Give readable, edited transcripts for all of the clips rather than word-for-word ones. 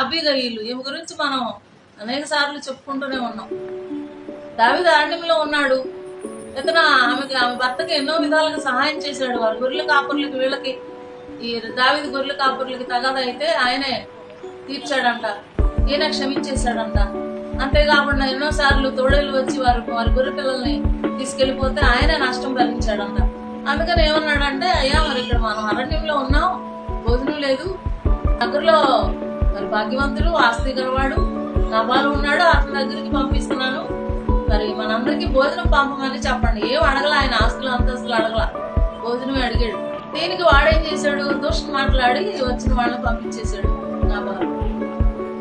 అబీగయీలు ఈమె గురించి మనం అనేక సార్లు చెప్పుకుంటూనే ఉన్నాం. దావీదు అరణ్యంలో ఉన్నాడు. ఇతను ఆమె భర్తకి ఎన్నో విధాలుగా సహాయం చేశాడు. వారి గొర్రెల కాపుర్లకి వీళ్ళకి ఈ దావీదు గొర్రెల కాపుర్లకి తగాద అయితే ఆయనే తీర్చాడంట, ఈయన క్షమించేశాడంట. అంతేకాకుండా ఎన్నోసార్లు తోడేళ్ళు వచ్చి వారి గొర్రె పిల్లల్ని తీసుకెళ్లిపోతే ఆయనే నష్టం భరించాడంట. అందుకని ఏమన్నాడంటే, అయ్యా మరి ఇక్కడ మనం అరణ్యంలో ఉన్నాం, భోజనం లేదు, దగ్గరలో మరి భాగ్యవంతులు ఆస్తి గలవాడు నాబాలు ఉన్నాడు, అతని దగ్గరికి పంపిస్తున్నాను, మరి మనందరికి భోజనం పంపమని చెప్పండి. ఏం అడగల ఆయన, ఆస్తులు అంతస్తులు అడగల, భోజనమే అడిగాడు. దీనికి వాడేం చేశాడు, దోషం మాట్లాడి వచ్చిన వాళ్ళని పంపించేశాడు నాబాలు.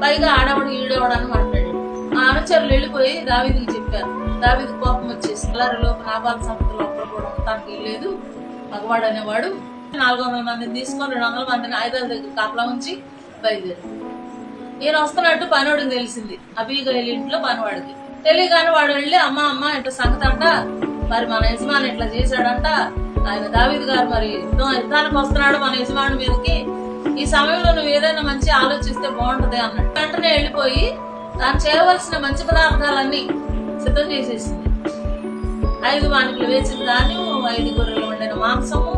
పైగా ఆడవాడు ఈడేవాడు అని మాట్లాడాడు. ఆ అనుచరులు వెళ్ళిపోయి దావీదుకి చెప్పారు. దావీదు కోపం వచ్చేసి లోపు నాబాలు సంపదలు ఒక్కరు కూడా ఉండటానికి లేదు, మగవాడు అనేవాడు 400 మందిని తీసుకొని 200 మందిని ఆయుధాల దగ్గర కాపలా ఉంచి బయలుదేరాడు. ఈయన వస్తున్నట్టు పనివాడికి తెలిసింది, అబీగయీలు ఇంట్లో పనివాడికి. తెలియగానే వాడు వెళ్ళి అమ్మ ఇట్లా సంగతి అంట, మరి మన యజమాని ఇట్లా చేశాడంట, ఆయన దావీదు గారు మరి యుద్ధానికి వస్తున్నాడు మన యజమాని మీదకి, ఈ సమయంలో నువ్వు ఏదైనా మంచి ఆలోచిస్తే బాగుంటది అన్నాడు. వెంటనే వెళ్ళిపోయి తాను చేయవలసిన మంచి పదార్థాలన్నీ సిద్ధం చేసేసింది. 5 వానికలు వేసిన ధాన్యం, 5 గొర్రెలు వండిన మాంసము,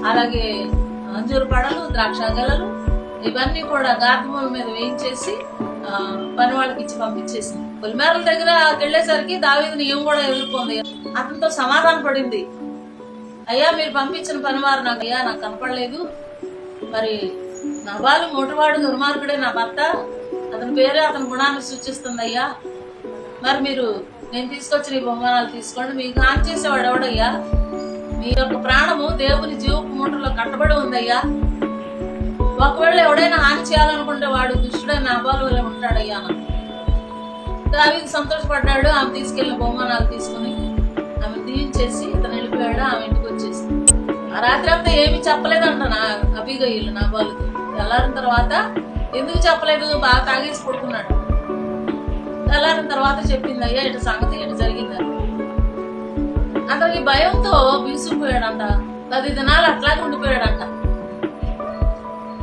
అలాగే అంజూరు పడలు, ద్రాక్ష గెలలు, ఇవన్నీ కూడా గాతమూల మీద వేయించేసి పని వాళ్ళకి ఇచ్చి పంపించేసింది. పొలిమేరల దగ్గర వెళ్ళేసరికి దావీదుని ఏం కూడా ఎదుర్కొంది. అతనితో సమాధాన పడింది, అయ్యా మీరు పంపించిన పనివారు నాకు కనపడలేదు, మరి నబాలు మోటివాడు దుర్మార్గుడే నా భర్త, అతని పేరే అతని గుణాన్ని సూచిస్తుంది అయ్యా, మరి మీరు నేను తీసుకొచ్చిన ఈ బహుమానాలు తీసుకోండి, మీకు హాని చేసేవాడు ఎవడయ్యా, మీ యొక్క ప్రాణము దేవుని జీవపు మూటలో కట్టబడి ఉందయ్యా, ఒకవేళ ఎవడైనా హాని చేయాలనుకుంటే వాడు దుష్టుడైన నాబాలు వల్ల ఉంటాడయ్యా. దావీదు సంతోషపడ్డాడు. ఆమె తీసుకెళ్లిన బహుమానాలు తీసుకుని ఆమె దీవించేసి ఇతను వెళ్ళిపోయాడు. ఆమె ఇంటికి వచ్చేసి ఆ రాత్రి అంతా ఏమి చెప్పలేదంట అబీగయీలు నాబాలుతో. తెల్లారిన తర్వాత ఎందుకు చెప్పలేదు, బాగా తాగేసి పడుకున్నాడు. తెల్లారిన తర్వాత చెప్పింది, అయ్యా ఇటు సంగతి ఇటు జరిగిందని. అతనికి భయంతో బీసుకుపోయాడంట. 10 దినాలు అట్లాగే ఉండిపోయాడంట.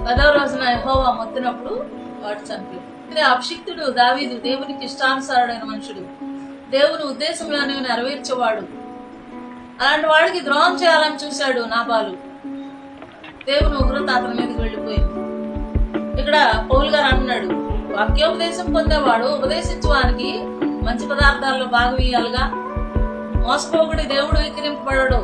10వ రోజున యెహోవా మొత్తినప్పుడు వాడు చనిపోయాడు. అభిషిక్తుడు దావీదు దేవునికి ఇష్టానుసారుడైన మనుషుడు, దేవుని ఉద్దేశంలోనే నెరవేర్చేవాడు. అలాంటి వాడికి ద్రోహం చేయాలని చూశాడు నాబాలు. దేవుని ఉగ్రత అతని మీదకి వెళ్ళిపోయింది. ఇక్కడ పౌలు గారు అంటున్నాడు, వాక్యోపదేశం పొందేవాడు ఉపదేశించడానికి మంచి పదార్థాల్లో భాగం ఇయ్యాలిగా, మోసపోకుడి దేవుడు విక్రింపబడడు,